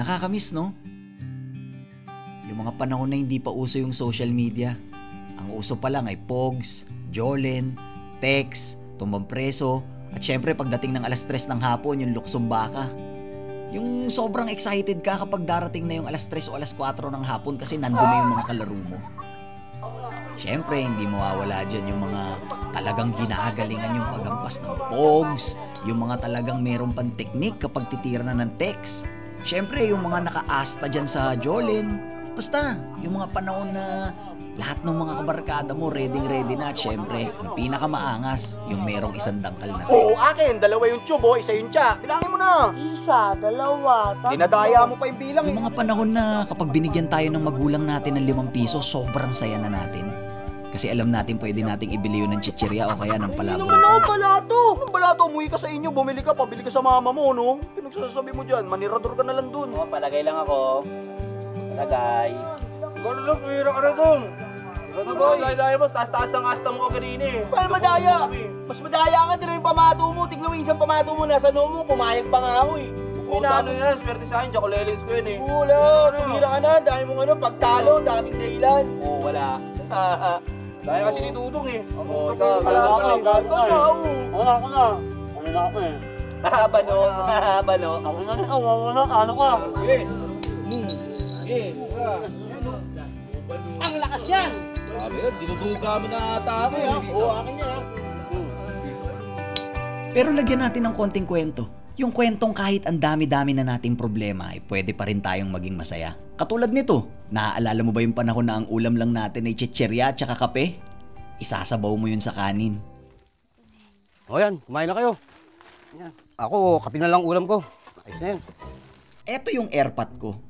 Nakakamiss, no? Yung mga panahon na hindi pa uso yung social media. Ang uso pa lang ay Pogs, Jolen, Text, Tumbang Preso, at syempre pagdating ng alas 3 ng hapon, yung Luksong Baka. Yung sobrang excited ka kapag darating na yung alas 3 o alas 4 ng hapon kasi nandun na yung mga kalaro mo. Syempre, hindi mawawala dyan yung mga talagang ginagalingan yung paghampas ng Pogs, yung mga talagang meron pang teknik kapag titira na ng text. Syempre, yung mga naka-asta dyan sa Jolen. Basta, yung mga panahon na lahat ng mga kabarkada mo ready na at syempre, ang pinakamaangas, yung merong isang dangkal na text. Oo, akin. Dalawa yung tube, isa yung tsa. Bilangin mo na. Isa, dalawa, tatlo. Dinadaya mo pa yung bilang. Yung mga panahon na kapag binigyan tayo ng magulang natin ng 5 piso, sobrang saya na natin. Kasi alam natin pwede nating ibili yun ng chichirya o kaya ng palabok. Ano balato? Anong balato? Umuwi ka sa inyo, bumili ka, pabili ka sa mama mo, no? Pinagsasabi mo dyan, manirador ka na lang dun. Oo, palagay lang ako. Palagay. Gano'n lang, pira ka na dun. Ano boy? Dahil mo, taas-taas ng asta mo kanina eh. Paano madaya? Mas madaya ka, tira yung pamato mo. Tignan mo isang pamato mo, nasa noo mo, pumayag pa nga ako eh. Ano yan, swerte sa akin, Jacolelins ko yun eh. Wala, tumira ka na, dahil mong ano, pagtalo, daming dahilan. Oo, wala. Dahil kasi ni Dudong eh. Oo, ikaw, ako na. Ano na ako eh. Bano, bano. Ako na, ano ka? Ang lakas yan! Sabi yun, dinuduga mo na ata ako eh. Oo, akin yan ha. Pero lagyan natin ng konting kwento. Yung kwentong kahit ang dami-dami na nating problema ay pwede pa rin tayong maging masaya. Katulad nito, naaalala mo ba yung panahon na ang ulam lang natin ay chichirya at saka kape? Isasabaw mo yun sa kanin. O yan, kumain na kayo. Yan. Ako, kape na lang ulam ko. Ayos na yan. Eto yung airpot ko.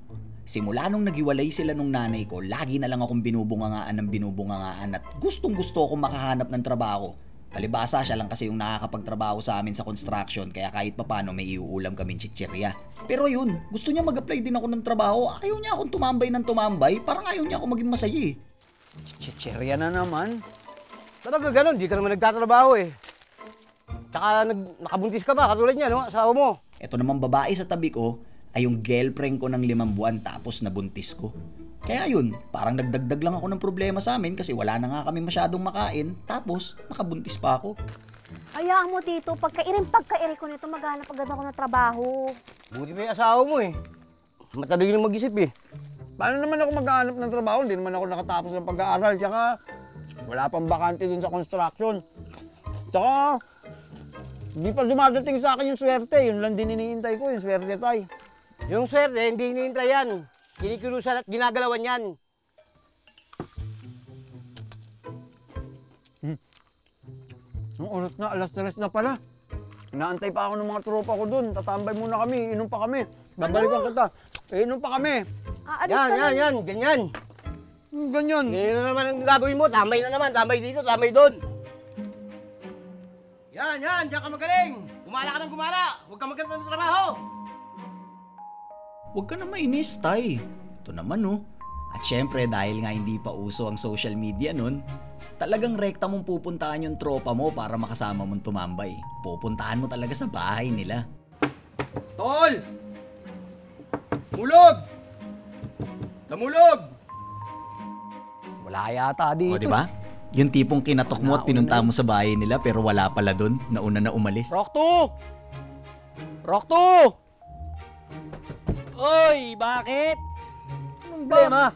Simula nung naghiwalay sila nung nanay ko, lagi na lang akong binubungangaan at gustong gusto akong makahanap ng trabaho. Palibasa siya lang kasi yung nakakapagtrabaho sa amin sa construction kaya kahit papano may iuulam kaming chichirya. Pero yun, gusto niya mag-apply din ako ng trabaho. Ayaw niya akong tumambay ng tumambay. Parang ayaw niya ako maging masaya eh. Chichirya na naman. Talaga ganun, di ka naman nagtatrabaho eh. Tsaka nakabuntis ka ba? Katulad niya, no? Asawa mo. Ito namang babae sa tabi ko ay yung girlfriend ko ng 5 buwan tapos nabuntis ko. Kaya yun, parang nagdagdag lang ako ng problema sa amin kasi wala na nga kami masyadong makain tapos nakabuntis pa ako. Hayaan mo, Tito. Pagka-iri ko nito, maghanap agad ako ng trabaho. Buti pa yung asawa mo eh. Matalino mag-isip eh. Paano naman ako maghahanap ng trabaho? Hindi naman ako nakatapos ng pag-aaral. Tsaka wala pang bakante dun sa construction. Tsaka hindi pa dumadating sa akin yung swerte. Yun lang din iniintay ko, yung swerte tay. Yung swerte, hindi hinihintay yan. Kinikilusan at ginagalawan yan. Ang oras na, alas 3 na pala. Inaantay pa ako ng mga tropa ko dun. Tatambay muna kami, inom pa kami. Babalikan kita. Inom pa kami. Aalis ka na. Yan, ganyan. Ganyan. Ganyan na naman ang gagawin mo. Tambay na naman, tambay dito, tambay doon. Yan, diyan ka magaling. Gumala ka ng gumala. Huwag ka magkaroon ng trabaho. Huwag ka na mainis, tay. Ito naman, no. At syempre, dahil nga hindi pa uso ang social media nun, talagang rekta mong pupuntahan yung tropa mo para makasama mong tumambay. Pupuntahan mo talaga sa bahay nila. Tol! Mulog! Damulog! Wala yata dito. O, di ba? Yung tipong kinatok mo at pinunta mo sa bahay nila pero wala pala dun. Nauna na umalis. Rock 2! Oy, bakit? Anong problema?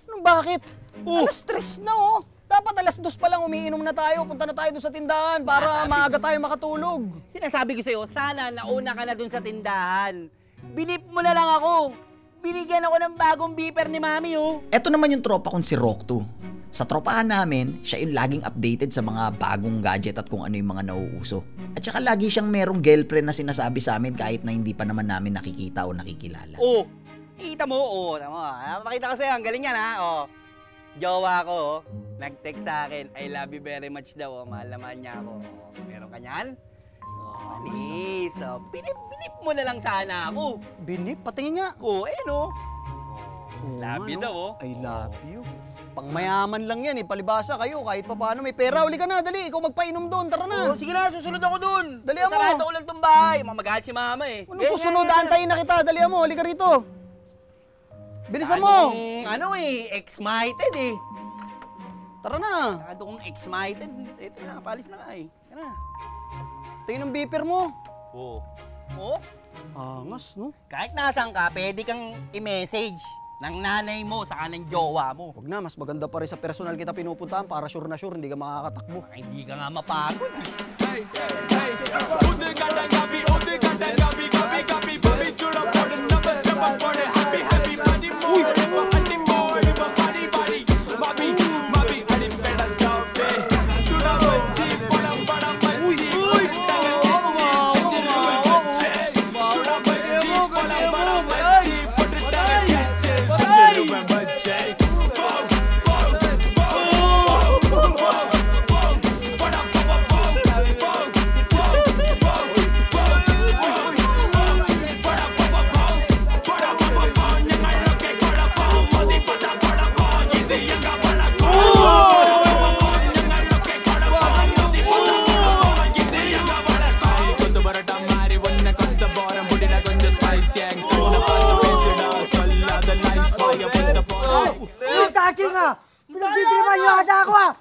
Anong bakit? Alas 3 na oh. Dapat alas 2 pa lang umiinom na tayo. Punta na tayo doon sa tindahan para maaga tayo makatulog. Sinasabi ko sa'yo, sana nauna ka na dun sa tindahan. Binip mo na lang ako. Binigyan ako ng bagong beeper ni Mami oh. Eto naman yung tropa kong si Rock 2. Sa tropahan namin, siya yung laging updated sa mga bagong gadget at kung ano yung mga nauuso. At saka lagi siyang merong girlfriend na sinasabi sa amin kahit na hindi pa naman namin nakikita o nakikilala. Oh, kita mo, oh, tama. Pakita ko sa'yo, ang galing yan ha, oh. Jowa ko, oh, nag-text sa akin, I love you very much daw, oh, mahal naman niya ako. Oh, meron ka niyan? Oh, anis, oh, binip mo na lang sana ako. Binip? Patingin nga. Oh, no. Love you daw, oh. I love you. Pangmayaman lang yan eh, palibasa kayo kahit pa paano may pera. Uli ka na, dali, ikaw magpainom doon, tara na. Oh, sige na, susunod ako dun. Dali mo. Sarado ko lang itong bahay, mamagalit si Mama eh. Anong susunod? Antayin na kita, dali mo, uli ka rito. Bilisan mo! Ano excited eh. Tara na! Masyado kong excited. Ito na, palis na nga eh. Tara. Tingin ng beeper mo. Oo. Oo? Angas, no? Kahit nasan ka, pwede kang i-message ng nanay mo sa kanang jowa mo. Huwag na, mas maganda pa rin sa personal kita pinupuntahan para sure na sure, hindi ka makakatakbo. Ay, hindi ka nga mapagod eh. Pinagtitiripan niyo ata ako ah!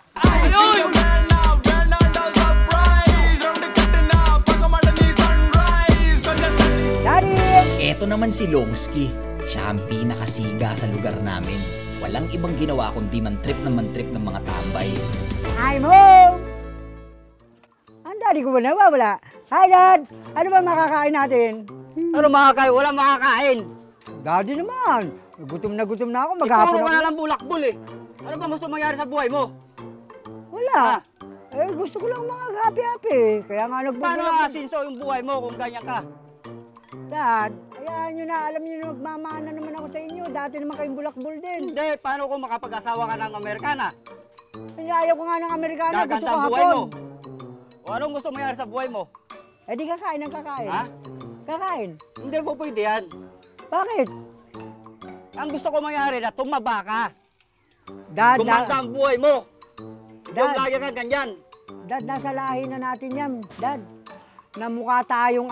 Daddy! Eto naman si Longski. Siya ang pinakasiga sa lugar namin. Walang ibang ginawa kundi mantrip ng mga tambay. I'm home! Ang daddy ko ba nawawala? Hi Dad! Ano ba makakain natin? Ano makakain? Wala makakain. Daddy naman! Gutom na ako. Puro Maghapon ka na lang bulakbul eh. Ano bang gusto mangyari sa buhay mo? Wala. Gusto ko lang mga happy-happy. Kaya nga Paano nagbubulak. asinso yung buhay mo kung ganyan ka? Dad, hayaan nyo na. Alam nyo na magmamana naman ako sa inyo. Dati naman kayong bulakbul din. Hindi, paano kung makapag-asawa ka ng Amerikana? Ayaw ko nga ng Amerikano. Gusto Gaganda ko ang buhay mo. hapon. O anong gusto mangyari sa buhay mo? Di kakain ng kakain. Ha? Kakain. Hindi po pwede yan. Bakit? Ang gusto ko mangyari na tumaba ka. Dad, Gumanda ang buhay mo. Yung Dad, lagi ka ganyan. Dad, nasa lahi na natin yan. Dad, namukha tayong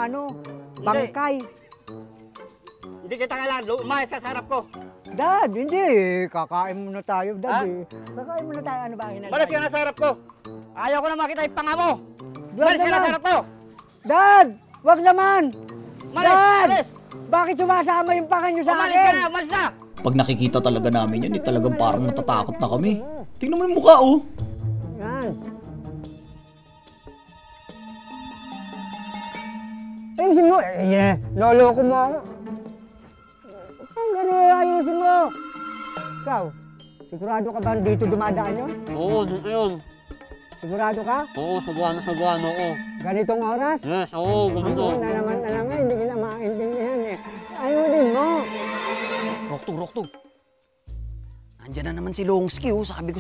bangkay. Hindi kita kailangan. Lumayas ka sa harap ko. Dad, hindi. Kakain muna tayo, Dad. Ha? Kakain muna tayo. Ano ba? Malis ka na sa harap ko. Ayaw ko na makita yung panga mo. Dad, Malis ka na naman. sa harap ko. Dad, wag naman. Malis, Dad, malis. bakit sumasama yung panga nyo sa Umalis akin? ka na, umalis na. Pag nakikita talaga namin yan, talagang parang natatakot na kami. Tingnan mo yung mukha, oh. Yan. Ayusin mo. Noloko mo ako. Ang gano'n, ayusin mo. Ikaw, sigurado ka ba dito dumadaan yun? Oo, dito yun. Sigurado ka? Oo, sabuhan ako. Ganitong oras? Yes, oo, ganito. Ano na naman talaga, hindi kita maintindihan eh. Ayusin mo. Roktog. Andiyan na naman si Longski, oh. Sabi ko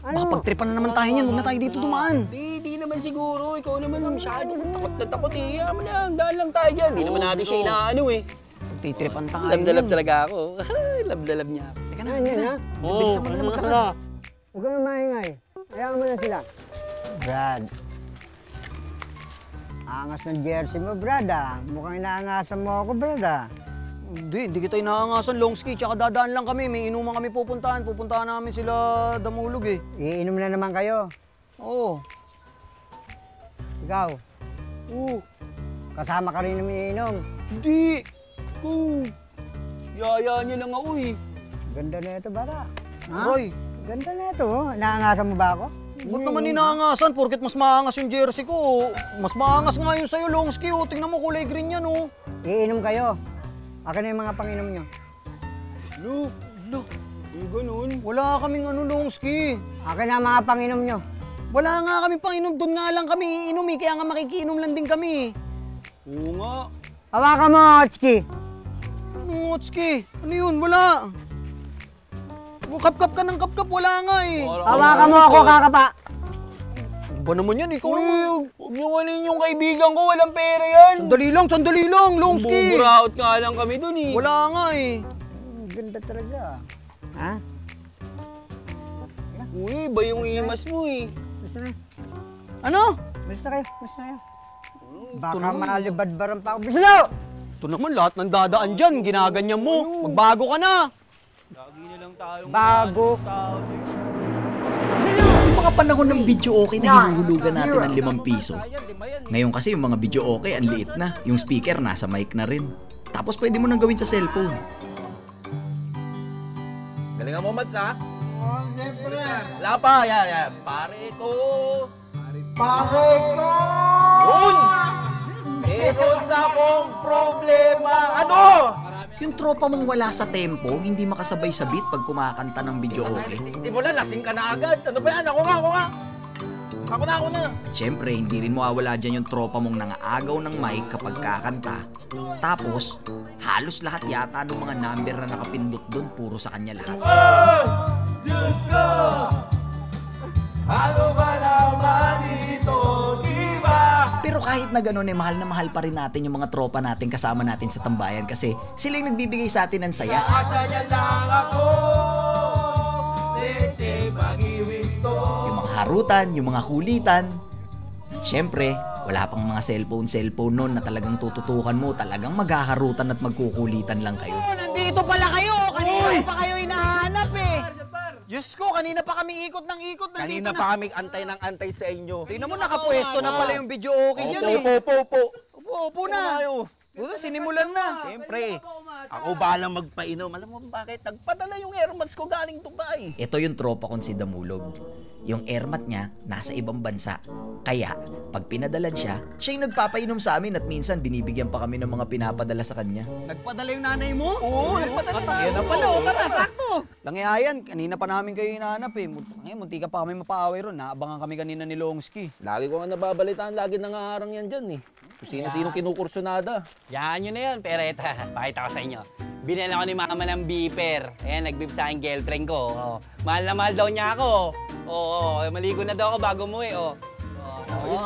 Ano? baka pagtripan na naman tayo niyan. Huwag na tayo dito dumaan. Di naman siguro. Ikaw naman masyado. Takot na takot eh. Yaman lang, daan lang tayo dyan. Di naman natin siya inaano eh. Pagtitripan tayo Love na love niyan. talaga ako. Love na love niya ako. Teka na, Yan, ha? Oo, Bilisan mo na naman ano ka. na? Huwag ka na maingay. Hayaan mo na sila. Brad. Angas ng jersey mo, Brad ah. Mukhang inaangasan mo ako, Brad ah. Hindi kita inaangasan, Longski. Tsaka dadaan lang kami. May inuman kami pupuntahan. Pupuntahan namin sila Damulog eh. Iinom na naman kayo. Oo. Ikaw. Kasama ka rin na umiinom. Hindi. Oo. Yaya niya lang ako eh. Ganda na ito, Bara. Ha? Roy, Ganda na ito. Oh. Naangasan mo ba ako? ba't naman inaangasan? Porket mas maangas yung jersey ko. Mas maangas nga yung sa'yo, Longski. Oh. Tingnan mo, kulay green yan, oh. Iinom kayo. Akin na yung mga panginom nyo. Lo. Yung ganun. Wala kaming Longski. Akin na ang mga panginom nyo. Wala nga kami panginom. Doon nga lang kami iinom eh. Kaya nga makikiinom lang din kami. Oo nga. Hawakan mo, Otski. Anong Otski? Ano yun? Wala. Kap-kap ka ng kap-kap. Wala nga eh. Hawakan mo ako, kakapa. Ano ba naman yan? Ikaw naman. Huwag niyo kanin yung kaibigan ko. Walang pera yan. Sandali lang, Longski. Buburaot nga lang kami dun eh. Wala nga eh. Ganda talaga. Ha? Uy, iba yung imas mo eh. Basta na. Ano? Basta kayo. Baka malibadbaran pa ako. Basta na! Ito naman lahat ng dadaan dyan. Ginaganyan mo. Magbago ka na. Lagi na lang tayong Bago. Yung mga panahon ng video okay na hinuhulugan natin ng 5 piso. Ngayon kasi yung mga video okay, ang liit na. Yung speaker nasa mic na rin. Tapos pwede mo nang gawin sa cellphone. Galingan mo, Mads, ha? Oo, siyempre. Wala pa, yan. Pare ko! Yun! Meron akong problema! Ano? Yung tropa mong wala sa tempo, hindi makasabay sa beat pag kumakanta ng video okay. Simula, lasing ka na agad. Ano ba yan? Ako nga. Ako na. Siyempre, hindi rin mawawala dyan yung tropa mong nangaagaw ng mic kapag kakanta. Tapos, halos lahat yata ng mga number na nakapindot doon, puro sa kanya lahat. Diyos ko! Ano ba naman ito, di ba? Pero kahit na gano'n, mahal na mahal pa rin natin yung mga tropa natin kasama natin sa tambayan kasi sila yung nagbibigay sa atin ng saya. Asa niya lang ako, leche pag-iwig to. Yung mga harutan, yung mga kulitan. Siyempre, wala pang mga cellphone noon na talagang tututukan mo, talagang maghaharutan at magkukulitan lang kayo. Nandito pala kayo! Kanina pa kayo hinahanap eh! Diyos ko, kanina pa kami ikot ng ikot. Kanina pa kami antay ng antay sa inyo. Tingnan mo, nakapwesto na pala yung video okay dyan eh. Upo na. Buto, sinimulan na. Siyempre, ako balang magpainom. Alam mo bakit? Nagpadala yung airmats ko galing Dubai. Ito yung tropa kong si Damulog. Yung airmat niya, nasa ibang bansa. Kaya, pag pinadalan siya, siya yung nagpapainom sa amin at minsan binibigyan pa kami ng mga pinapadala sa kanya. Nagpadala yung nanay mo? Oo, nagpadala na. Yan na pala, tara, sakto. Langiayan, kanina pa namin kayo hinahanap eh. Ngayon, munti ka pa kami mapaaway ron. Naabangan kami kanina ni Longski. Lagi ko nga nababalitaan, lagi nangaharang yan dyan eh. Kung sino-sino kinukursunada. Yan, yun na yun. Pero ito, pakita ko sa inyo. Binila ko ni mama ng beeper. Ayan, nag-beep sa akin girlfriend ko. Oh. Mahal na mahal daw niya ako. Oo, maligo na daw ako bago umuwi. Oh. Ayos,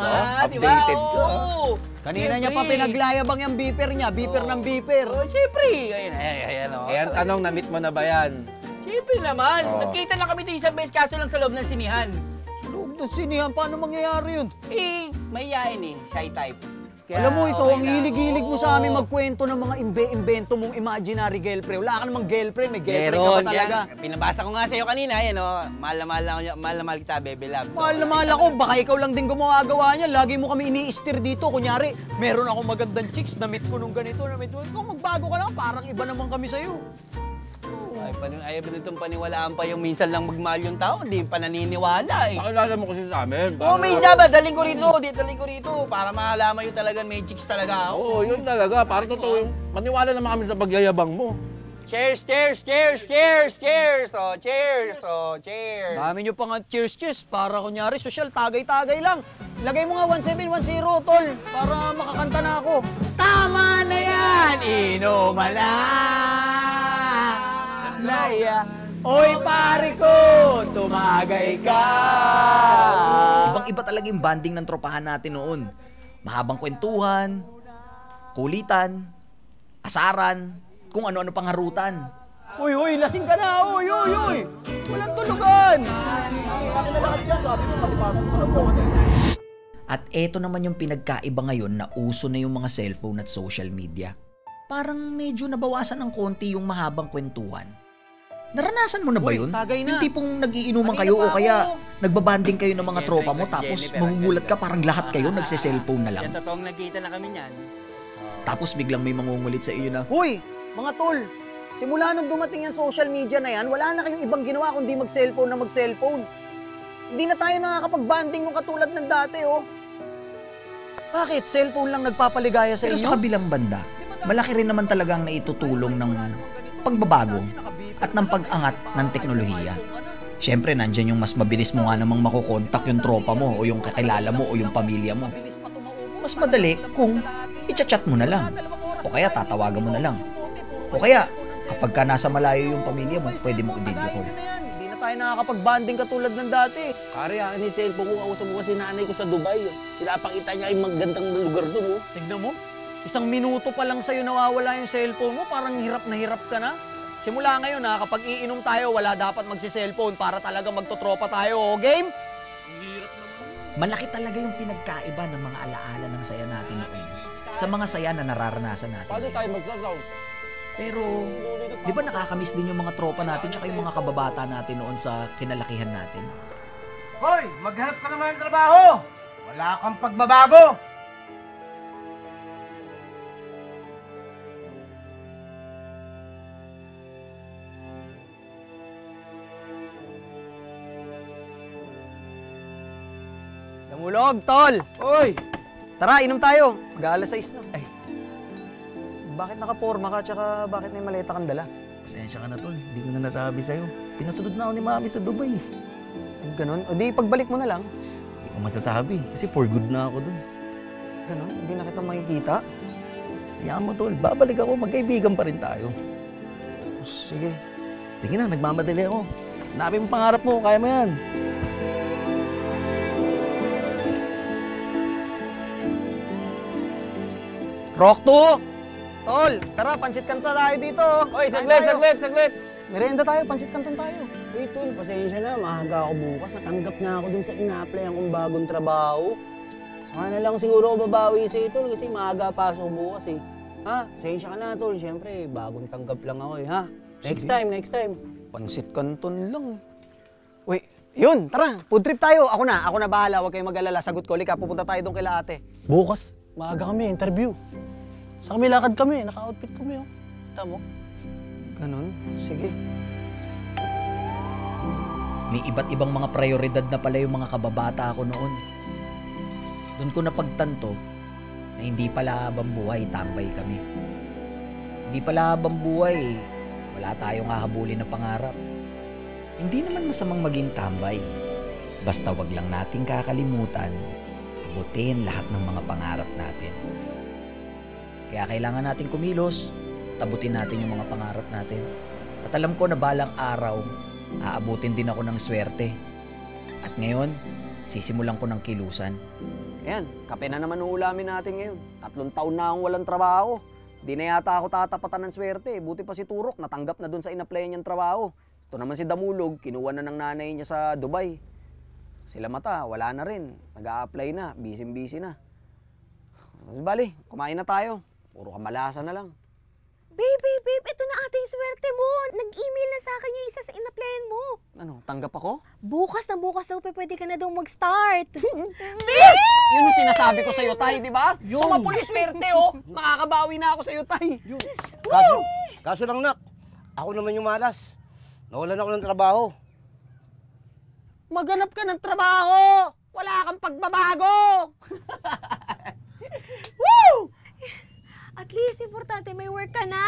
Diba? updated ka. Oo. Kanina niya pa pinaglayabang yung beeper niya. Beeper ng beeper. Oh, syempre. Ayan, oh. Ayan, tanong, na-meet mo na ba yan? Syempre naman. Oh. Nagkita lang kami din isang beses kaso lang sa loob ng sinihan. Loob ng sinihan, paano mangyayari yun? Eh, mahihain eh. Shy type. Alam mo, ikaw ang okay lang. hilig-hilig mo sa amin Oo. magkwento ng mga invento mong imaginary girlfriend. Wala ka namang girlfriend, may girlfriend ka pa talaga. Yan. Pinabasa ko nga sa'yo kanina, yan oh. Mahal na mahal kita, baby love. So, Mahal na mahal ako, baka ikaw lang din gumawa-gawa niya. Lagi mo kami ini-steer dito. Kunyari, meron akong magandang chicks, na-meet ko nung ganito, na-meet ko. Ikaw, magbago ka lang, parang iba naman kami sa'yo. Ayaw ba nitong paniwalaan pa yung minsan lang magmahal yung tao, hindi pa naniniwala eh. Pakilala mo kasi sa amin. Oo, minsan ba, daling ko rito, para malaman yung talagang may chicks talaga ako. Oo, yun talaga. Parang totoo yung maniwala naman kami sa pagyayabang mo. Cheers, cheers, cheers, cheers, cheers! Oh, cheers, oh, cheers! Dami nyo pa nga cheers, para kunyari, social, tagay-tagay lang. Lagay mo nga 1710, tol, para makakanta na ako. Tama na yan! Inuman na! Naya, oy pare ko, tumagay ka. Ibang-iba talaga yung banding ng tropahan natin noon. Mahabang kwentuhan, kulitan, asaran, kung ano-ano pang harutan. Uy, lasing ka na, uy. Walang tulugan. At eto naman yung pinagkaiba ngayon na uso na yung mga cellphone at social media. Parang medyo nabawasan ng konti yung mahabang kwentuhan. Naranasan mo na ba Uy, yun? tagay na. Yung tipong nagiinuman Kanina kayo pa o kaya ako. nagbabanding kayo ng mga tropa mo Jennifer, tapos Jennifer, magugulat ka Jennifer. parang lahat kayo nagse-cellphone na lang. Yan, totoong nagkita na kami niyan. Tapos biglang may mangungulit sa iyo na, Uy, mga tol, simula nung dumating yung social media na yan, wala na kayong ibang ginawa kundi mag-cellphone na mag-cellphone. Hindi na tayo nakakapag-banding nung katulad ng dati, oh. Bakit? Cellphone lang nagpapaligaya sa pero inyo? sa kabilang banda, malaki rin naman talagang naitutulong ng pagbabago at ng pag-angat ng teknolohiya. Siyempre, nandyan yung mas mabilis mo nga namang makukontak yung tropa mo o yung kakilala mo o yung pamilya mo. Mas madali kung i-chat mo na lang o kaya tatawagan mo na lang. O kaya, kapag ka nasa malayo yung pamilya mo, pwede mo i-video call. Hindi na tayo nakakapag-banding katulad ng dati. Kari, akin yung cellphone ko, kausap mo kasi nanay ko sa Dubai. Pinapakita niya yung magandang lugar doon. Oh. Tignan mo, isang minuto pa lang sa'yo nawawala yung cellphone mo, parang hirap na hirap ka na. Simula ngayon ha, kapag iinom tayo, wala dapat magsi-cellphone para talaga magtotropa tayo, o game? Malaki talaga yung pinagkaiba ng mga alaala ng saya natin noon sa mga saya na nararanasan natin. Paano ngayon. tayo magsasaus? Pero, di ba nakakamiss din yung mga tropa natin tsaka yung mga kababata natin noon sa kinalakihan natin? Hoy, maghanap ka naman ng trabaho! Wala kang pagbabago! Damulog, tol! Oy! Tara, inom tayo. Mag-aalas 6 na. Ay, bakit nakaporma ka tsaka bakit may maleta kang dala? Pasensya ka na, tol. Hindi ko na nasabi sa'yo. Pinasunod na ako ni Mami sa Dubai. Ay, ganun? O di, pagbalik mo na lang. Hindi ko masasabi kasi for good na ako dun. Ganun? Hindi na kita makikita. Hayaan mo, tol. Babalik ako. Magkaibigan pa rin tayo. Sige. Sige na, nagmamadali ako. Hanapin mo pangarap mo. Kaya mo yan. Rock 2! Tol, tara, pansit kanto tayo dito. Oy, Kain saglit, tayo. saglit, saglit! Merienda tayo, pansit kanton tayo. Uy, tol, pasensya na. Maaga ako bukas. Natanggap na ako dun sa ina-applyan kong bagong trabaho. Saka na lang siguro ako babawi sa'yo, tol, kasi maaga pasok bukas eh. Ha? Pasensya ka na, tol. Siyempre, bagong tanggap lang ako eh, ha? Next time, next time. Pansit kanton lang. Uy, yun, tara, food trip tayo. Ako na bahala, huwag kayong mag-alala. Sagot ko, lika, pupunta tayo doon kila ate. Bukas, maaga kami, interview. Saka may lakad kami, naka-outfit kami, oh. Kita mo? Ganun? Sige. May iba't ibang mga prioridad na pala yung mga kababata ako noon. Doon ko napagtanto na hindi pala habang buhay, tambay kami. Hindi pala habang buhay, wala tayong hahabulin na pangarap. Hindi naman masamang maging tambay. Basta wag lang nating kakalimutan, abutin lahat ng mga pangarap natin. Kaya kailangan natin kumilos, tabutin natin yung mga pangarap natin. At alam ko na balang araw, aabutin din ako ng swerte. At ngayon, sisimulan ko ng kilusan. Ayan, kape na naman ang ulamin natin ngayon. 3 taon na akong walang trabaho. Di na yata ako tatapatan ng swerte. Buti pa si Turok, natanggap na dun sa ina-applyan niyang trabaho. Ito naman si Damulog, kinuha na ng nanay niya sa Dubai. Sila Mata, wala na rin. Nag-a-apply na, busy-busy na. Bali, kumain na tayo. Puro kamalasa na lang. Babe, ito na ate yung swerte mo. Nag-email na sa akin yung isa sa in-applyan mo. Ano, tanggap ako? Bukas daw, pwede ka na daw mag-start. Yun yung sinasabi ko sa'yo, Tay, di ba? Sumapul yung swerte, oh. Makakabawi na ako sa'yo, Tay. Kaso lang, nak, ako naman yung malas. Nawalan ako ng trabaho. Maghanap ka ng trabaho! Wala kang pagbabago! Woo! At least, importante may work ka na.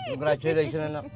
Congratulations, anak.